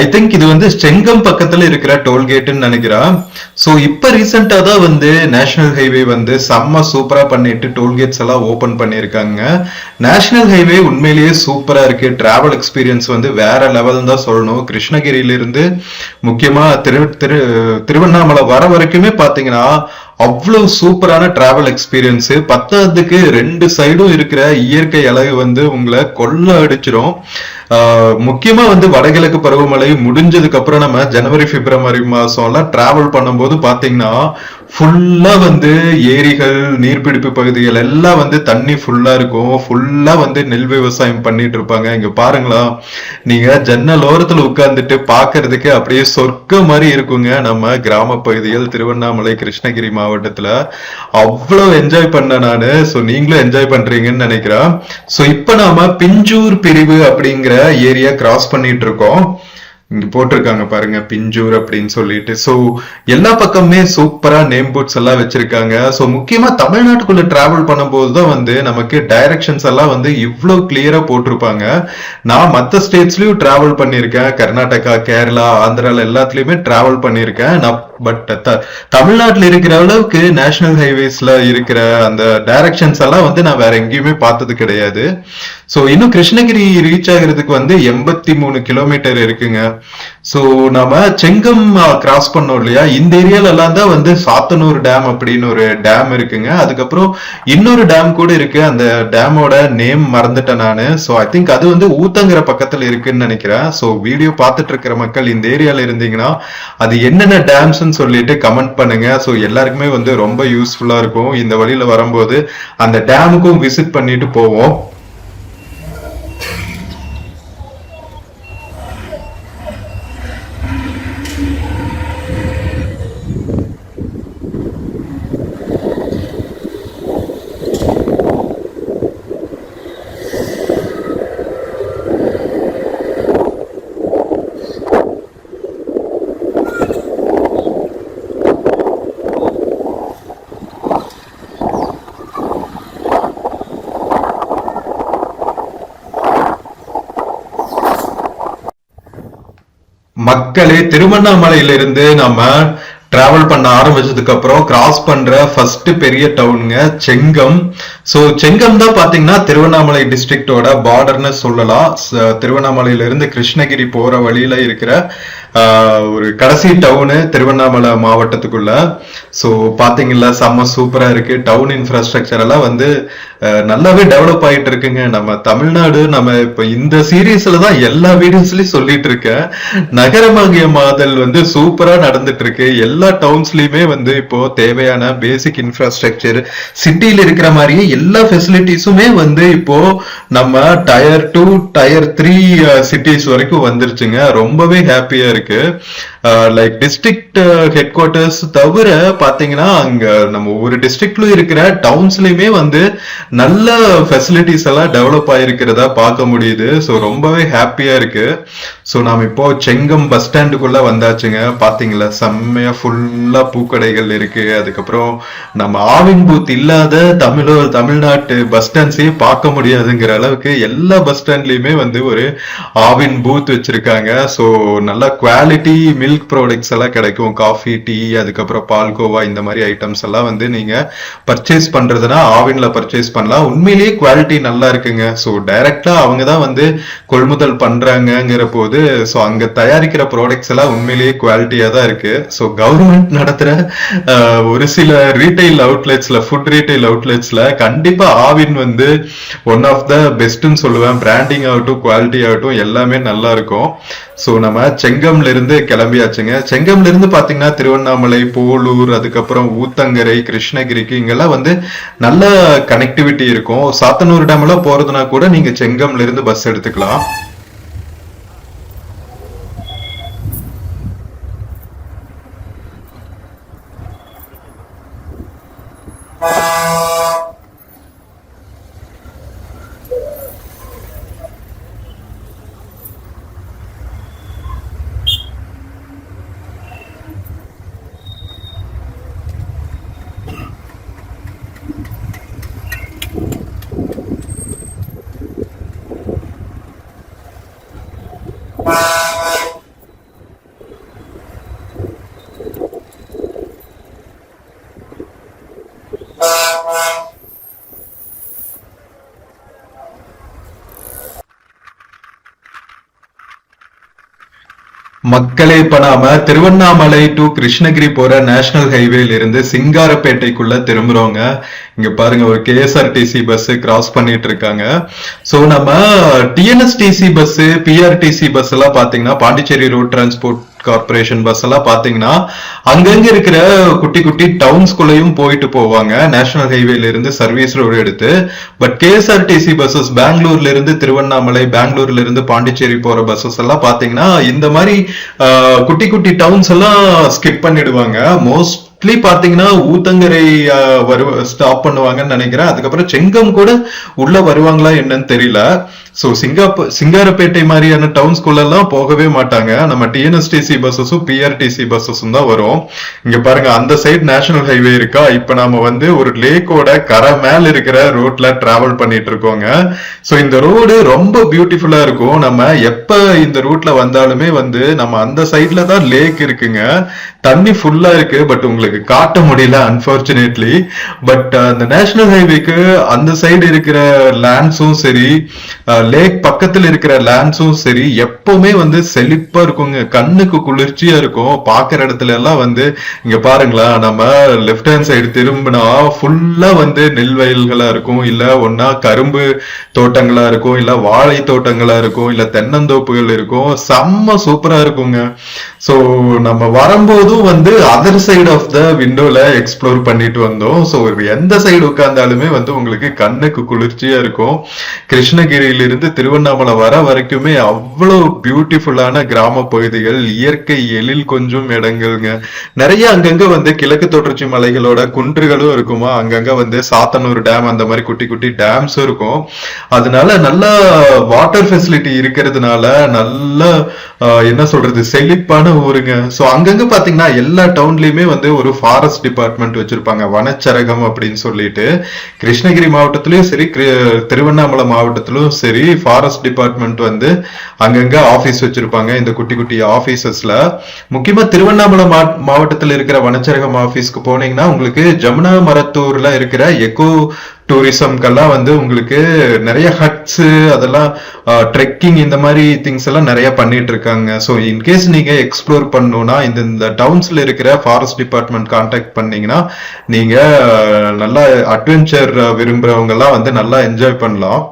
ஐ திங்க் இது வந்து செங்கம் பக்கத்துல இருக்கிற டோல்கேட்னு நினைக்கிறேன். ஸோ இப்போ ரீசெண்டா தான் வந்து நேஷனல் ஹைவே வந்து செம்ம சூப்பரா பண்ணிட்டு டோல்கேட்ஸ் எல்லாம் ஓபன் பண்ணியிருக்காங்க. நேஷனல் ஹைவே உண்மையிலேயே சூப்பரா இருக்கு. டிராவல் எக்ஸ்பீரியன்ஸ் வந்து வேற லெவல் தான் சொல்லணும். கிருஷ்ணகிரியில இருந்து முக்கியமா திருவண்ணாமலை வர வரைக்குமே பாத்தீங்கன்னா அவ்வளவு சூப்பரான டிராவல் எக்ஸ்பீரியன்ஸ். பத்தாவதுக்கு ரெண்டு சைடும் இருக்கிற இயற்கை அழகு வந்து உங்களை கொள்ள அடிச்சிரும். முக்கியமா வந்து வடகிழக்கு பருவமழை முடிஞ்சதுக்கு அப்புறம் நம்ம ஜனவரி பிப்ரவரி மாசம் எல்லாம் டிராவல் பண்ணும்போது பாத்தீங்கன்னா ஃபுல்லா வந்து ஏரிகள் நீர்பிடிப்பு பகுதிகள் எல்லாம் வந்து தண்ணி ஃபுல்லா இருக்கும். ஃபுல்லா வந்து நெல் விவசாயம் பண்ணிட்டு இருப்பாங்க. இங்க பாருங்களா, நீங்க ஜன்னல் ஓரத்துல உட்கார்ந்துட்டு பாக்குறதுக்கு அப்படியே சொர்க்க மாதிரி இருக்குங்க. நம்ம கிராம பகுதிகள் திருவண்ணாமலை கிருஷ்ணகிரி மாவட்டத்துல அவ்வளவு என்ஜாய் பண்ண நானு. சோ நீங்களும் என்ஜாய் பண்றீங்கன்னு நினைக்கிறேன். சோ இப்ப நாம பிஞ்சூர் பிரிவு அப்படிங்கிற ஏரியா கிராஸ் பண்ணிட்டு இருக்கோம். இங்க போட்டிருக்காங்க பாருங்க, பிஞ்சூர் அப்படின்னு சொல்லிட்டு. சோ எல்லா பக்கமுமே சூப்பரா நேம் போர்ட்ஸ் எல்லாம் வச்சிருக்காங்க. சோ முக்கியமா தமிழ்நாட்டுக்குள்ள டிராவல் பண்ணும்போதுதான் வந்து நமக்கு டைரக்ஷன்ஸ் எல்லாம் வந்து இவ்வளவு கிளியரா போட்டிருப்பாங்க. நான் மத்த ஸ்டேட்ஸ்லயும் டிராவல் பண்ணிருக்கேன். கர்நாடகா, கேரளா, ஆந்திரால எல்லாத்துலயுமே டிராவல் பண்ணிருக்கேன். நான் பட் தமிழ்நாட்டுல இருக்கிற அளவுக்கு நேஷனல் ஹைவேஸ்ல இருக்கிற அந்த டைரக்ஷன்ஸ் எல்லாம் வந்து நான் வேற எங்கேயுமே பார்த்தது கிடையாது. சோ இன்னும் கிருஷ்ணகிரி ரீச் ஆகிறதுக்கு வந்து 83 கிலோமீட்டர் இருக்குங்க. சோ நாம செங்கம் கிராஸ் பண்ணோம் இல்லையா, இந்த ஏரியால எல்லாம் தான் வந்து சாத்தனூர் டேம் அப்படின்னு ஒரு டேம் இருக்குங்க. அதுக்கப்புறம் இன்னொரு டேம் கூட இருக்கு. அந்த டேமோட நேம் மறந்துட்டேன் நானு. சோ ஐ திங்க் அது வந்து ஊத்தங்கிற பக்கத்துல இருக்குன்னு நினைக்கிறேன். சோ வீடியோ பார்த்துட்டு இருக்கிற மக்கள் இந்த ஏரியால இருந்தீங்கன்னா அது என்னென்ன டேம்ஸ் சொல்லிட்டு கமெண்ட் பண்ணுங்க. சோ எல்லாருக்குமே வந்து ரொம்ப யூஸ்ஃபுல்லா இருக்கும். இந்த வழியில வரும்போது அந்த டேமுக்கும் விசிட் பண்ணிட்டு போவோம். மக்களே, திருவண்ணாமலையிலிருந்து நம்ம டிராவல் பண்ண ஆரம்பிச்சதுக்கு அப்புறம் கிராஸ் பண்ற ஃபர்ஸ்ட் பெரிய டவுனுங்க செங்கம். சோ செங்கம் தான் பாத்தீங்கன்னா திருவண்ணாமலை டிஸ்ட்ரிக்டோட பார்டர்னு சொல்லலாம். திருவண்ணாமலையில இருந்து கிருஷ்ணகிரி போற வழியில இருக்கிற ஒரு கடைசி டவுனு திருவண்ணாமலை மாவட்டத்துக்குள்ள. சோ பாத்தீங்களா, செம்ம சூப்பரா இருக்கு. டவுன் இன்ஃப்ராஸ்ட்ரக்சர் எல்லாம் வந்து நல்லாவே டெவலப் ஆயிட்டு இருக்குங்க. நம்ம தமிழ்நாடு, நம்ம இப்ப இந்த சீரீஸ்ல தான் எல்லா வீடியோஸ்லயும் சொல்லிட்டு இருக்கேன், நகரமாகிய மாதல் வந்து சூப்பரா நடந்துட்டு இருக்கு. எல்லா டவுன்ஸ்லயுமே வந்து இப்போ தேவையான பேசிக் இன்ஃப்ராஸ்ட்ரக்சர் சிட்டியில இருக்கிற மாதிரியே எல்லா ஃபெசிலிட்டிஸுமே வந்து இப்போ நம்ம டயர் 2 டயர் 3 சிட்டிஸ் வரைக்கும் வந்துருச்சுங்க. ரொம்பவே ஹாப்பியா இருக்கு. லைக் டிஸ்ட்ரிக்ட் ஹெட் குவார்டர்ஸ் தவிர பாத்தீங்கன்னா அங்க நம்ம ஒவ்வொரு டிஸ்ட்ரிக்ட்லயும் இருக்கிற டவுன்ஸ்லயுமே வந்து நல்ல ஃபெசிலிட்டிஸ் எல்லாம் டெவலப் ஆயிருக்கிறதா பார்க்க முடியுது. ஸோ ரொம்பவே ஹாப்பியா இருக்கு. ஸோ நாம இப்போ செங்கம் பஸ் ஸ்டாண்டுக்குள்ள வந்தாச்சுங்க. பாத்தீங்களா, செம்மையா ஃபுல்லா பூக்கடைகள் இருக்கு. அதுக்கப்புறம் நம்ம ஆவின் பூத் இல்லாத தமிழ்நாட்டு பஸ் ஸ்டாண்ட்ஸே பார்க்க முடியாதுங்கிற அளவுக்கு எல்லா பஸ் ஸ்டாண்ட்லயுமே வந்து ஒரு ஆவின் பூத் வச்சிருக்காங்க. ஸோ நல்ல குவாலிட்டி மில்க் ப்ராடக்ட்ஸ் எல்லாம் கிடைக்கும். காஃபி, டீ, அதுக்கப்புறம் பால்கோவா, இந்த மாதிரி ஐட்டம்ஸ் எல்லாம் வந்து நீங்க பர்ச்சேஸ் பண்றதுன்னா ஆவின்ல பர்ச்சேஸ் பண்ணலாம். உண்மையிலேயே குவாலிட்டி நல்லா இருக்குங்க. ஸோ டைரக்டா அவங்க தான் வந்து கொள்முதல் பண்றாங்கிற போது ஸோ அங்க தயாரிக்கிற ப்ராடக்ட்ஸ் எல்லாம் உண்மையிலேயே குவாலிட்டியா தான் இருக்கு. ஸோ கவர்மெண்ட் நடத்துற ஒரு சில ரீட்டைல் அவுட்லெட்ஸ்ல, ஃபுட் ரீட்டைல் அவுட்லெட்ஸ்ல கண்டிப்பா ஆவின் வந்து ஒன் ஆஃப் த பெஸ்ட்னு சொல்லுவேன். பிராண்டிங் ஆகட்டும், குவாலிட்டி ஆகட்டும், எல்லாமே நல்லா இருக்கும். ஸோ நம்ம செங்கம்ல இருந்து கிளம்பியாச்சுங்க. செங்கம்ல இருந்து பாத்தீங்கன்னா திருவண்ணாமலை, போலூர், அதுக்கப்புறம் ஊத்தங்கரை, கிருஷ்ணகிரிக்கு இங்கெல்லாம் வந்து நல்ல கனெக்டிவிட்டி இருக்கும். சாத்தனூர் டேம் எல்லாம் போறதுனா கூட நீங்க செங்கம்ல இருந்து பஸ் எடுத்துக்கலாம். மக்களே, இப்ப நாம திருவண்ணாமலை டு கிருஷ்ணகிரி போற நேஷனல் ஹைவேல இருந்து சிங்காரப்பேட்டைக்குள்ள திரும்புறோங்க. இங்க பாருங்க, ஒரு கேஎஸ்ஆர்டிசி பஸ் கிராஸ் பண்ணிட்டு இருக்காங்க. சோ நம்ம டிஎன்எஸ்டிசி பஸ், பிஆர்டிசி பஸ் எல்லாம் பாத்தீங்கன்னா, Pondicherry road transport corporation bus எல்லாம் பாத்தீங்கன்னா அங்கங்க இருக்கிற குட்டி குட்டி டவுன்ஸ்குள்ளயும் போயிட்டு போவாங்க, நேஷனல் ஹைவேல இருந்து சர்வீஸ் ரோடு எடுத்து. பட் கேஎஸ்ஆர்டிசி பஸ்ஸஸ் பெங்களூர்ல இருந்து திருவண்ணாமலை, பெங்களூர்ல இருந்து பாண்டிச்சேரி போற பஸ்ஸஸ் எல்லாம் பாத்தீங்கன்னா இந்த மாதிரி குட்டி குட்டி டவுன்ஸ் எல்லாம் ஸ்கிப் பண்ணிடுவாங்க. மோஸ்ட்லி பாத்தீங்கன்னா ஊத்தங்கரை ஸ்டாப் பண்ணுவாங்கன்னு நினைக்கிறேன். அதுக்கப்புறம் செங்கம் கூட உள்ள வருவாங்களா என்னன்னு தெரியல. சோ சிங்காரப்பேட்டை மாதிரியான டவுன்ஸ்குள்ள எல்லாம் போகவே மாட்டாங்க. நம்ம டிஎன்எஸ்டிசி பஸ்ஸஸும் பிஆர்டிசி பஸ்ஸஸும் தான் வரும். இங்க பாருங்க, அந்த சைடு நேஷனல் ஹைவே இருக்கா. இப்ப நாம வந்து ஒரு லேக்கோட கரை மேல இருக்கிற ரோட்ல டிராவல் பண்ணிட்டு இருக்கோங்க. சோ இந்த ரோடு ரொம்ப பியூட்டிஃபுல்லா இருக்கும். நம்ம எப்ப இந்த ரூட்ல வந்தாலுமே வந்து நம்ம அந்த சைட்ல தான் லேக் இருக்குங்க. தண்ணி ஃபுல்லா இருக்கு, பட் உங்களுக்கு காட்ட முடியல அன்பார்ச்சுனேட்லி. பட் அந்த நேஷனல் ஹைவேக்கு அந்த சைடு இருக்கிற லேண்ட்ஸும் சரி, லேக் பக்கத்துல இருக்கிற லேண்ட்ஸும் சரி, எப்பவுமே வந்து செழிப்பா இருக்குங்க. கண்ணுக்கு குளிர்ச்சியா இருக்கும். பாக்குற இடத்துல எல்லாம் வந்து இங்க பாருங்களா, நம்ம லெஃப்ட் ஹேண்ட் சைடு திரும்பினா ஃபுல்லா வந்து நெல் வயல்களா இருக்கும், இல்ல ஒன்னா கரும்பு தோட்டங்களா இருக்கும், இல்ல வாழை தோட்டங்களா இருக்கும், இல்ல தென்னந்தோப்புகள் இருக்கும். செம்ம சூப்பரா இருக்குங்க. சோ நம்ம வரும்போதும் வந்து அதர் சைடு ஆஃப் த விண்டோல எக்ஸ்ப்ளோர் பண்ணிட்டு வந்தோம். சோ எந்த சைடு உட்கார்ந்தாலுமே வந்து உங்களுக்கு கண்ணுக்கு குளிர்ச்சியா இருக்கும். கிருஷ்ணகிரியில இருந்து திருவண்ணாமலை வர வரைக்குமே அவ்வளவு பியூட்டிஃபுல்லான கிராம பகுதிகள், இயற்கை எழில் கொஞ்சம் இடங்கள்ங்க. நிறைய அங்கங்க வந்து கிழக்கு தொடர்ச்சி மலைகளோட குன்றுகளும் இருக்குமா. அங்கங்க வந்து சாத்தனூர் டேம், அந்த மாதிரி குட்டி குட்டி டேம்ஸும் இருக்கும். அதனால நல்ல வாட்டர் ஃபெசிலிட்டி இருக்கிறதுனால நல்ல என்ன சொல்றது, செழிப்பான ஊருங்க. சோ அங்கங்க பாத்தீங்கன்னா எல்லா டவுன்லயுமே வந்து ஒரு ஃபாரஸ்ட் டிபார்ட்மெண்ட் வச்சிருப்பாங்க, வனச்சரகம் அப்படின்னு சொல்லிட்டு. கிருஷ்ணகிரி மாவட்டத்திலயும் சரி, திருவண்ணாமலை மாவட்டத்திலும் சரி, ஃபாரஸ்ட் டிபார்ட்மெண்ட் வந்து அங்கங்க ஆபீஸ் வச்சிருப்பாங்க. இந்த குட்டி குட்டி ஆபீசஸ்ல முக்கியமா திருவண்ணாமலை மாவட்டத்தில் இருக்கிற வனச்சரகம் ஆபீஸ்க்கு போனீங்கன்னா உங்களுக்கு ஜமுனா மரத்தூர்ல இருக்கிற எக்கோ டூரிசம்கெல்லாம் வந்து உங்களுக்கு நிறைய ஹட்ஸ், அதெல்லாம் ட்ரெக்கிங், இந்த மாதிரி திங்ஸ் எல்லாம் நிறைய பண்ணிட்டு இருக்காங்க. ஸோ இன்கேஸ் நீங்க எக்ஸ்ப்ளோர் பண்ணணும்னா இந்த டவுன்ஸ்ல இருக்கிற ஃபாரஸ்ட் டிபார்ட்மெண்ட் கான்டாக்ட் பண்ணீங்கன்னா நீங்க நல்லா அட்வென்ச்சர் விரும்புறவங்க எல்லாம் வந்து நல்லா என்ஜாய் பண்ணலாம்.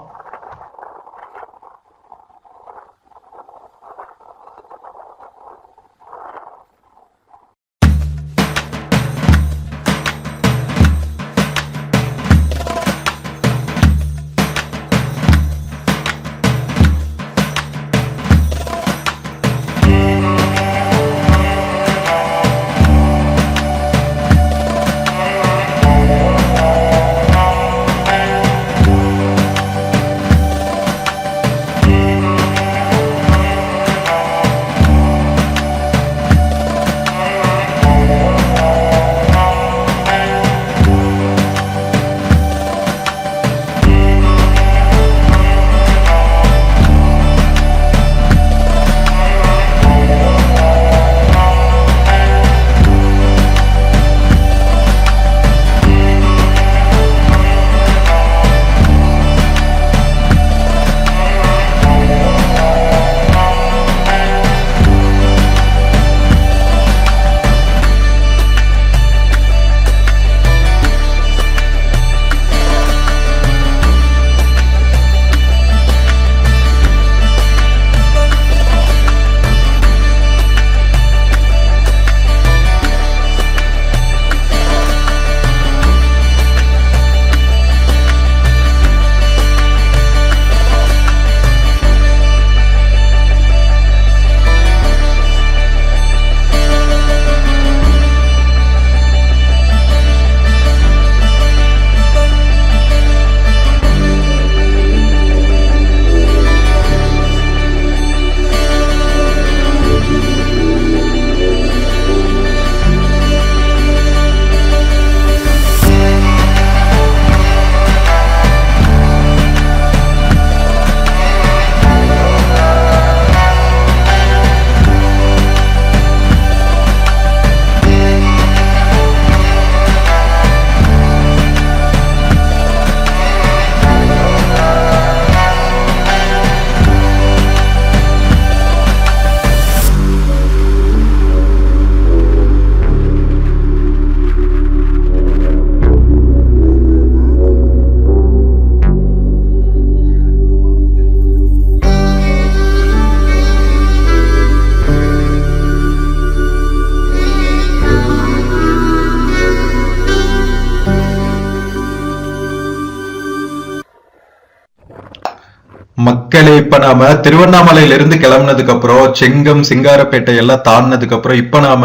மக்களே, இப்ப நாம திருவண்ணாமலையில இருந்து கிளம்புனதுக்கு அப்புறம் செங்கம், சிங்காரப்பேட்டை எல்லாம் தாண்டினதுக்கு அப்புறம் இப்ப நாம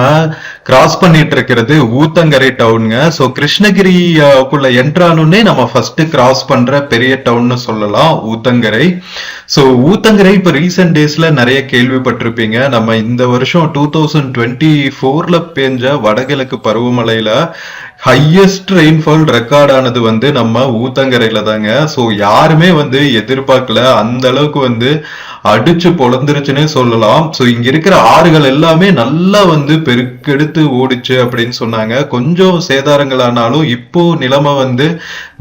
கிராஸ் பண்ணிட்டு இருக்கிறது ஊத்தங்கரை டவுனுங்க. சோ கிருஷ்ணகிரிக்குள்ள என்ட்ரானே நம்ம ஃபர்ஸ்ட் கிராஸ் பண்ற பெரிய டவுன்னு சொல்லலாம் ஊத்தங்கரை. சோ ஊத்தங்கரை இப்ப ரீசெண்ட் டேஸ்ல நிறைய கேள்விப்பட்டிருப்பீங்க. நம்ம இந்த வருஷம் 2024ல பெஞ்ச வடகிழக்கு பருவமழையில ஹையஸ்ட் ரெயின்ஃபால் ரெக்கார்ட் ஆனது வந்து நம்ம ஊத்தங்கரையில தாங்க. சோ யாருமே வந்து எதிர்பார்க்கல, அந்த அளவுக்கு வந்து அடிச்சு பொழந்துருச்சுன்னே சொல்லலாம். சோ இங்க இருக்கிற ஆறுகள் எல்லாமே நல்லா வந்து பெருக்கெடுத்து ஓடிச்சு அப்படின்னு சொன்னாங்க. கொஞ்சம் சேதாரங்கள் ஆனாலும் இப்போ நிலைமை வந்து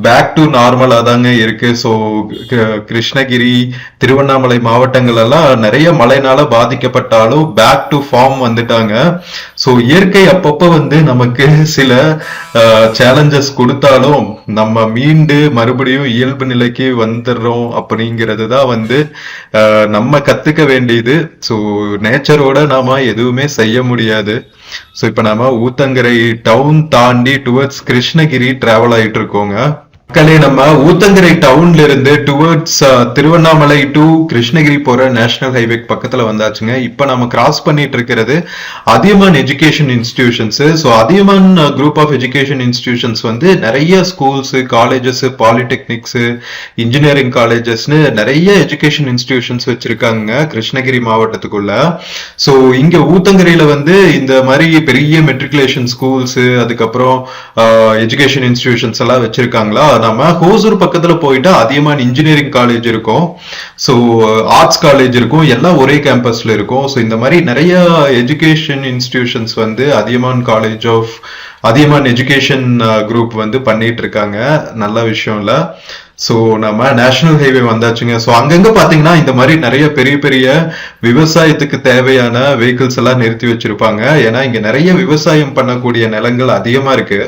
பேக் டு நார்மலா தாங்க இருக்கு. சோ கிருஷ்ணகிரி, திருவண்ணாமலை மாவட்டங்கள் எல்லாம் நிறைய மழைனால பாதிக்கப்பட்டாலும் பேக் டு ஃபார்ம் வந்துட்டாங்க. சோ இயற்கை அப்பப்ப வந்து நமக்கு சில சேலஞ்சஸ் கொடுத்தாலும் நம்ம மீண்டு மறுபடியும் இயல்பு நிலைக்கு வந்துடுறோம் அப்படிங்கிறது தான் வந்து நம்ம கத்துக்க வேண்டியது. ஸோ நேச்சரோட நாம எதுவுமே செய்ய முடியாது. ஸோ இப்ப நாம ஊத்தங்கரை டவுன் தாண்டி டுவர்ட்ஸ் கிருஷ்ணகிரி டிராவல் ஆயிட்டு இருக்கோங்க. மக்களே, நம்ம ஊத்தங்கரை டவுன்ல இருந்து டுவர்ட்ஸ் திருவண்ணாமலை டு கிருஷ்ணகிரி போற நேஷனல் ஹைவே பக்கத்துல வந்தாச்சுங்க. இப்ப நம்ம கிராஸ் பண்ணிட்டு இருக்கிறது Adhiyaman education institutions. So Adhiyaman group of education institutions வந்து நிறைய ஸ்கூல்ஸ், காலேஜஸ், பாலிடெக்னிக்ஸ், இன்ஜினியரிங் காலேஜஸ்னு நிறைய எஜுகேஷன் இன்ஸ்டிடியூஷன்ஸ் வச்சிருக்காங்க கிருஷ்ணகிரி மாவட்டத்துக்குள்ள. ஸோ இங்க ஊத்தங்கரையில வந்து இந்த மாதிரி பெரிய மெட்ரிகுலேஷன் ஸ்கூல்ஸ், அதுக்கப்புறம் எஜுகேஷன் இன்ஸ்டிடியூஷன்ஸ் எல்லாம் வச்சிருக்காங்களா. நம்ம ஹோசூர் பக்கத்துல போயிட்டா அதியமான் இன்ஜினியரிங் காலேஜ் இருக்கும், ஸோ ஆர்ட்ஸ் காலேஜ் இருக்கும், எல்லாம் ஒரே கேம்பஸ்ல இருக்கும். ஸோ இந்த மாதிரி நிறைய எஜுகேஷன் இன்ஸ்டிடியூஷன்ஸ் வந்து அதியமான் எஜுகேஷன் குரூப் வந்து பண்ணிட்டு இருக்காங்க. நல்ல விஷயம் இல்ல. ஸோ நம்ம நேஷனல் ஹைவே வந்தாச்சுங்க. ஸோ அங்கங்க பாத்தீங்கன்னா இந்த மாதிரி நிறைய பெரிய பெரிய விவசாயத்துக்கு தேவையான வெஹிக்கிள்ஸ் எல்லாம் நிறுத்தி வச்சிருப்பாங்க. ஏன்னா இங்க நிறைய விவசாயம் பண்ணக்கூடிய நிலங்கள் அதிகமா இருக்கு.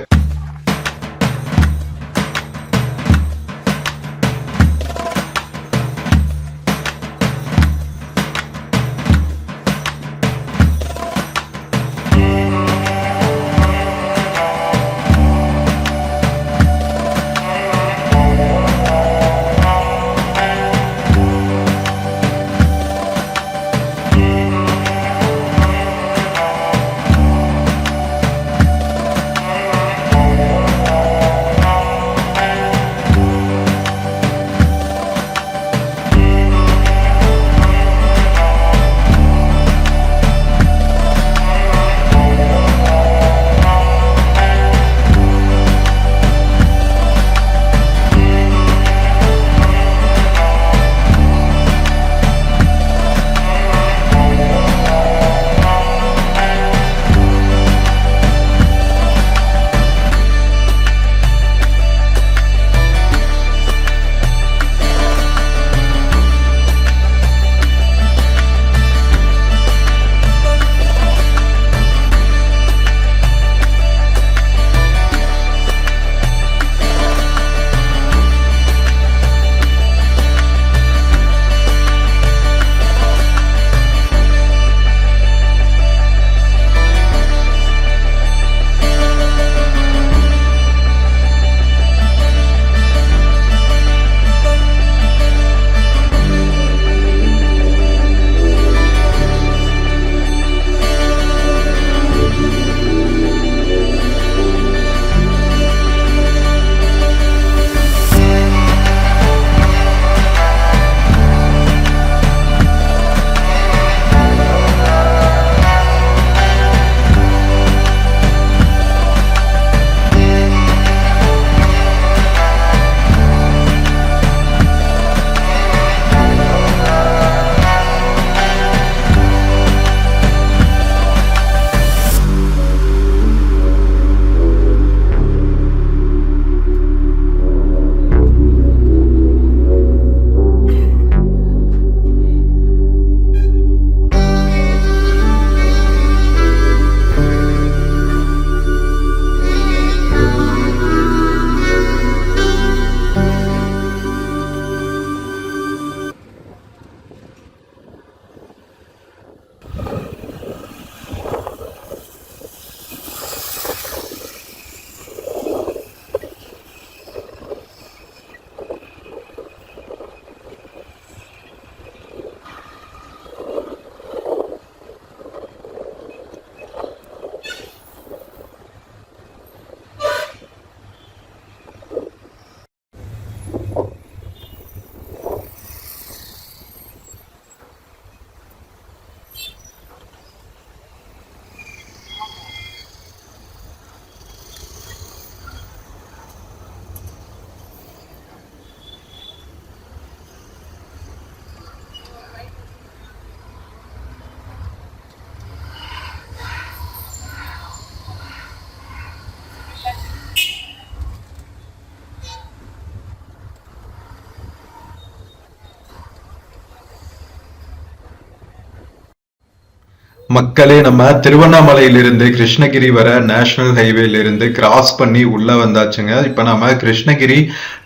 மக்களே நம்ம திருவண்ணாமலையிலிருந்து கிருஷ்ணகிரி வர நேஷனல் ஹைவேல இருந்து கிராஸ் பண்ணி உள்ள வந்தாச்சுங்க. இப்ப நம்ம கிருஷ்ணகிரி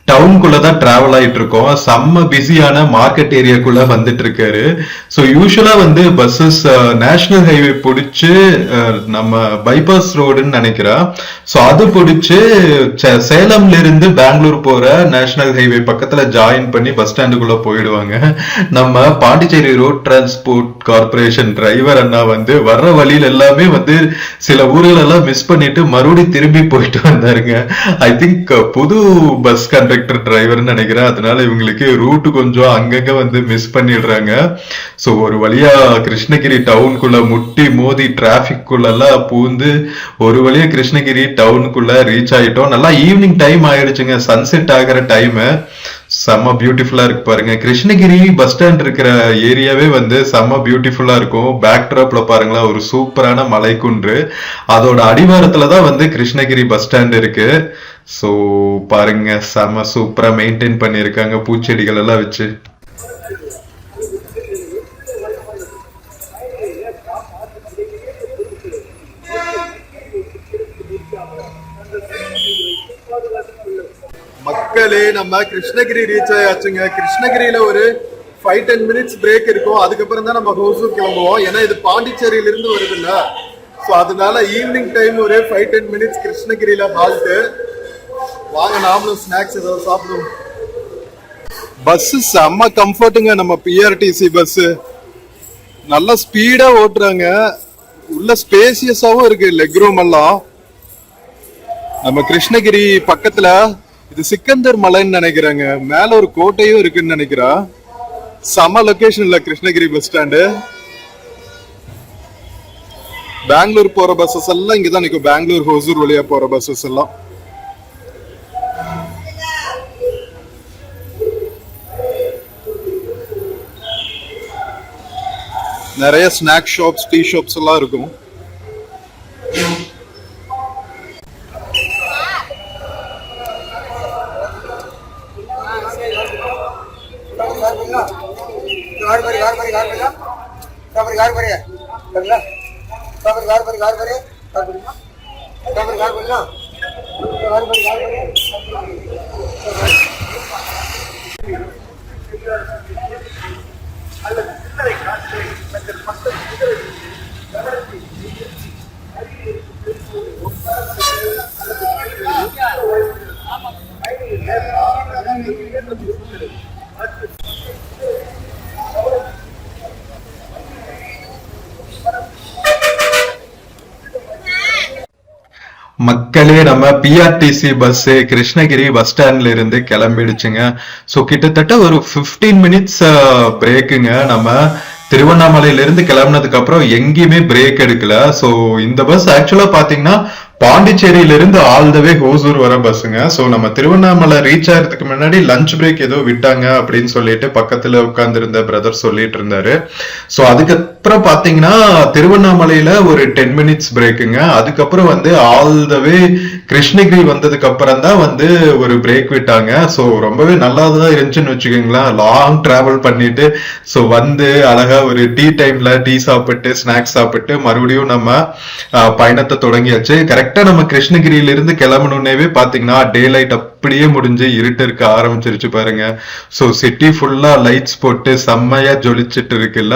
டவுனுக்குள்ள தான் டிராவல் ஆயிட்டு இருக்கோம். செம்ம பிஸியான மார்க்கெட் ஏரியாக்குள்ள வந்துட்டு இருக்காரு. ஸோ யூஸ்வலா வந்து பஸ்ஸஸ் நேஷனல் ஹைவே பிடிச்சு நம்ம பைபாஸ் ரோடுன்னு நினைக்கிறேன். ஸோ அது பிடிச்சு சேலம்ல இருந்து பெங்களூர் போற நேஷனல் ஹைவே பக்கத்துல ஜாயின் பண்ணி பஸ் ஸ்டாண்டுக்குள்ள போயிடுவாங்க. நம்ம Pondicherry road transport corporation driver அண்ணா வந்து வர்ற வழியில எல்லாமே வந்து சில ஊர்கள் எல்லாம் மிஸ் பண்ணிட்டு மறுபடியும் திரும்பி போயிட்டு வந்தாருங்க. ஐ திங்க் புது பஸ் கண்டக்டர் டிரைவர்னு நினைக்கிறேன். அதனால இவங்களுக்கு ரூட் கொஞ்சம் அங்கங்க வந்து மிஸ் பண்ணிடுறாங்க. சோ ஒரு வழியா கிருஷ்ணகிரி டவுனுக்குள்ள முட்டி மோதி டிராபிக் குள்ள எல்லாம் பூந்து ஒரு வழியா கிருஷ்ணகிரி டவுனுக்குள்ள ரீச் ஆயிட்டோம். நல்லா ஈவினிங் டைம் ஆயிடுச்சுங்க. சன்செட் ஆகிற டைம் செம்ம பியூட்டிஃபுல்லா இருக்கு பாருங்க. கிருஷ்ணகிரி பஸ் ஸ்டாண்ட் இருக்கிற ஏரியாவே வந்து செம்ம பியூட்டிஃபுல்லா இருக்கும். பேக் டிராப்ல பாருங்களா ஒரு சூப்பரான மலைக்குன்று, அதோட அடிவாரத்துலதான் வந்து கிருஷ்ணகிரி பஸ் ஸ்டாண்ட் இருக்கு. சோ பாருங்க செம்ம சூப்பரா மெயின்டைன் பண்ணிருக்காங்க பூச்செடிகள் எல்லாம் வச்சு. மக்களே நம்ம கிருஷ்ணகிரி ரீச் ஆயாச்சுங்க. கிருஷ்ணகிரியில ஒரு 5-10 மினிட்ஸ் பிரேக் இருக்கும். அதுக்கப்புறம் தான் நம்ம ஹோசூர் கிளம்புவோம். ஏன்னா இது பாண்டிச்சேரியில இருந்து வருது இல்ல. ஸோ அதனால ஈவினிங் டைம் ஒரு 5-10 மினிட்ஸ் கிருஷ்ணகிரியில ஹால்ட்டு. வாங்க நாமளும் ஸ்நாக்ஸ் ஏதாவது சாப்பிடுவோம். பஸ் செம்ம கம்ஃபர்ட்டுங்க. நம்ம பிஆர்டிசி பஸ் நல்லா ஸ்பீடா ஓட்டுறாங்க. உள்ள ஸ்பேசியஸாவும் இருக்கு லெக் ரூம் எல்லாம். நம்ம கிருஷ்ணகிரி பக்கத்துல இது சிக்கந்தர் மலைன்னு நினைக்கிறாங்க. மேல ஒரு கோட்டையும் இருக்குன்னு நினைக்கிறேன். செம லொகேஷன்ல கிருஷ்ணகிரி பஸ் ஸ்டாண்டு. பெங்களூர் போற பஸ்ஸஸ் எல்லாம் இங்கதான் நிற்கும். பெங்களூர் ஹோசூர் வழியா போற பஸ்ஸஸ் எல்லாம். நிறைய ஸ்நாக் ஷாப்ஸ், டீ ஷாப்ஸ் எல்லாம் இருக்கும். மக்களே நம்ம பிஆர்டிசி பஸ் கிருஷ்ணகிரி பஸ் ஸ்டாண்ட்ல இருந்து கிளம்பிடுச்சுங்க. ஸோ கிட்டத்தட்ட ஒரு 15 மினிட்ஸ் பிரேக்குங்க. நம்ம திருவண்ணாமலையில இருந்து கிளம்பினதுக்கு அப்புறம் எங்கேயுமே பிரேக் எடுக்கல. ஸோ இந்த பஸ் ஆக்சுவலா பாத்தீங்கன்னா பாண்டிச்சேரியில இருந்து ஆல் த வே ஹோசூர் வர பஸ்ஸுங்க. ஸோ நம்ம திருவண்ணாமலை ரீச் ஆகிறதுக்கு முன்னாடி லஞ்ச் பிரேக் ஏதோ விட்டாங்க அப்படின்னு சொல்லிட்டு பக்கத்துல உட்கார்ந்து இருந்த பிரதர் சொல்லிட்டு இருந்தாரு. ஸோ அதுக்கப்புறம் பாத்தீங்கன்னா திருவண்ணாமலையில ஒரு 10 மினிட்ஸ் பிரேக்குங்க. அதுக்கப்புறம் வந்து ஆல் த வே கிருஷ்ணகிரி வந்ததுக்கு அப்புறம் தான் வந்து ஒரு பிரேக் விட்டாங்க. ஸோ ரொம்பவே நல்லாதான் இருந்துச்சுன்னு வச்சுக்கோங்களேன். லாங் டிராவல் பண்ணிட்டு ஸோ வந்து அழகா ஒரு டீ டைம்ல டீ சாப்பிட்டு ஸ்நாக்ஸ் சாப்பிட்டு மறுபடியும் நம்ம பயணத்தை தொடங்கியாச்சு. கரெக்டா நம்ம கிருஷ்ணகிரியில இருந்து கிளம்பணுன்னே பாத்தீங்கன்னா டே லைட் அப்படியே முடிஞ்சு இருட்டு இருக்க ஆரம்பிச்சிருச்சு பாருங்க. சோ சிட்டி ஃபுல்லா லைட்ஸ் போட்டு செம்மையா ஜொலிச்சிட்டு இருக்குல்ல.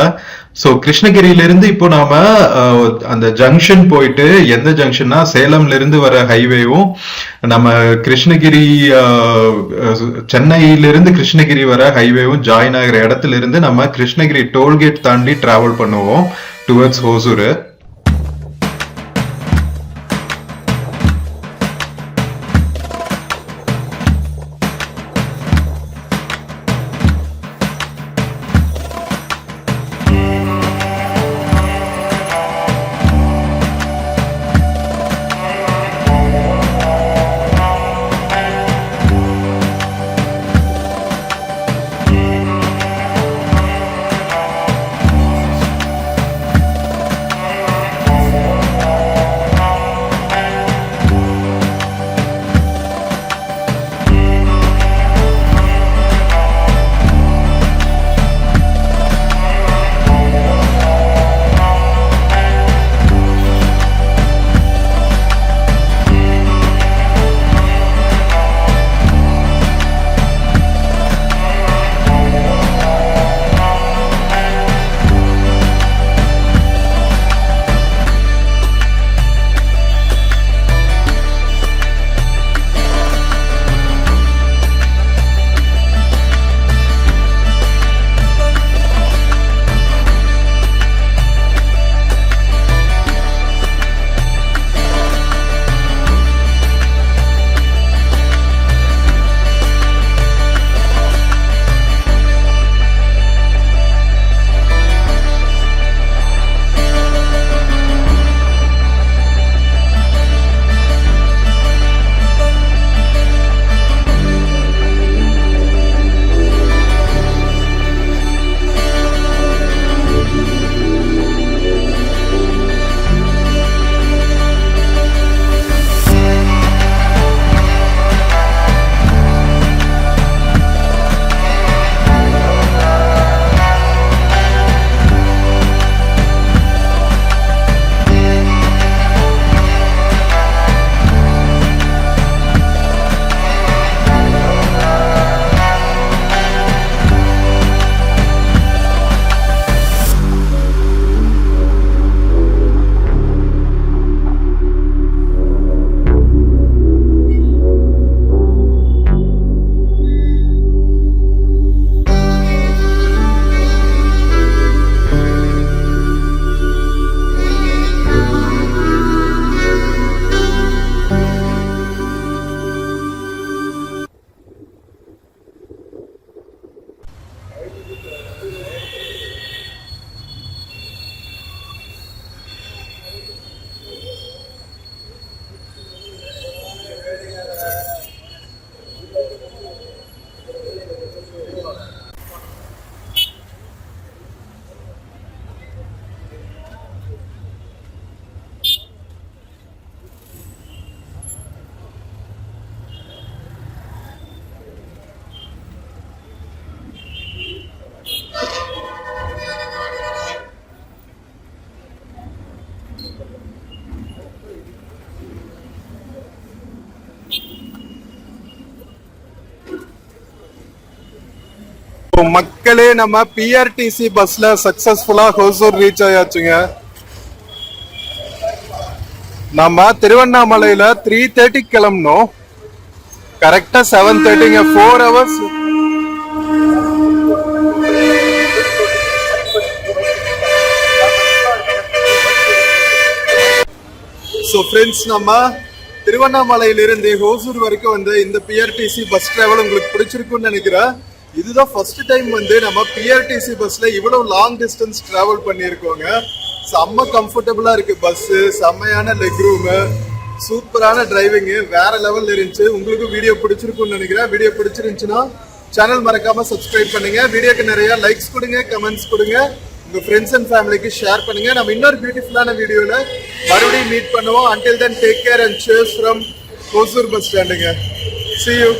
சோ கிருஷ்ணகிரியில இருந்து இப்போ நாம அந்த ஜங்ஷன் போயிட்டு, எந்த ஜங்ஷன்னா சேலம்ல இருந்து வர ஹைவேவும் நம்ம கிருஷ்ணகிரி சென்னையில இருந்து கிருஷ்ணகிரி வர ஹைவேவும் ஜாயின் ஆகிற இடத்துல இருந்து நம்ம கிருஷ்ணகிரி டோல்கேட் தாண்டி டிராவல் பண்ணுவோம் டுவர்ட்ஸ் ஹோசூர். மக்களே நம்ம பிஆர்டிசி பஸ்ல சக்சஸ்ஃபுல்லா ஹோசூர் ரீச் ஆயாச்சுங்க. நம்ம திருவண்ணாமலையில 3:30 கிளம்பணும். கரெக்டா 7:30ங்க. 4 hours. ஸோ ஃப்ரெண்ட்ஸ், நம்ம திருவண்ணாமலையிலிருந்து ஹோசூர் வரைக்கும் வந்து இந்த பிஆர்டிசி பஸ் டிராவல் உங்களுக்கு பிடிச்சிருக்குன்னு நினைக்கிறேன். இதுதான் ஃபர்ஸ்ட் டைம் வந்து நம்ம பிஆர்டிசி பஸ்ல இவ்வளவு லாங் டிஸ்டன்ஸ் டிராவல் பண்ணியிருக்கோங்க. செம்ம கம்ஃபர்டபுளா இருக்கு பஸ், செம்மையான லெக் ரூமு, சூப்பரான டிரைவிங்கு, வேற லெவல் இருந்துச்சு. உங்களுக்கு வீடியோ பிடிச்சிருக்குன்னு நினைக்கிறேன். வீடியோ பிடிச்சிருந்துச்சுன்னா சேனல் மறக்காம சப்ஸ்கிரைப் பண்ணுங்க. வீடியோக்கு நிறைய லைக்ஸ் கொடுங்க, கமெண்ட்ஸ் கொடுங்க, உங்க ஃப்ரெண்ட்ஸ் அண்ட் ஃபேமிலிக்கு ஷேர் பண்ணுங்க. நம்ம இன்னொரு பியூட்டிஃபுல்லான வீடியோல மறுபடியும் மீட் பண்ணுவோம். until then take care and cheers from Hosur bus ஸ்டாண்டுங்க. see you.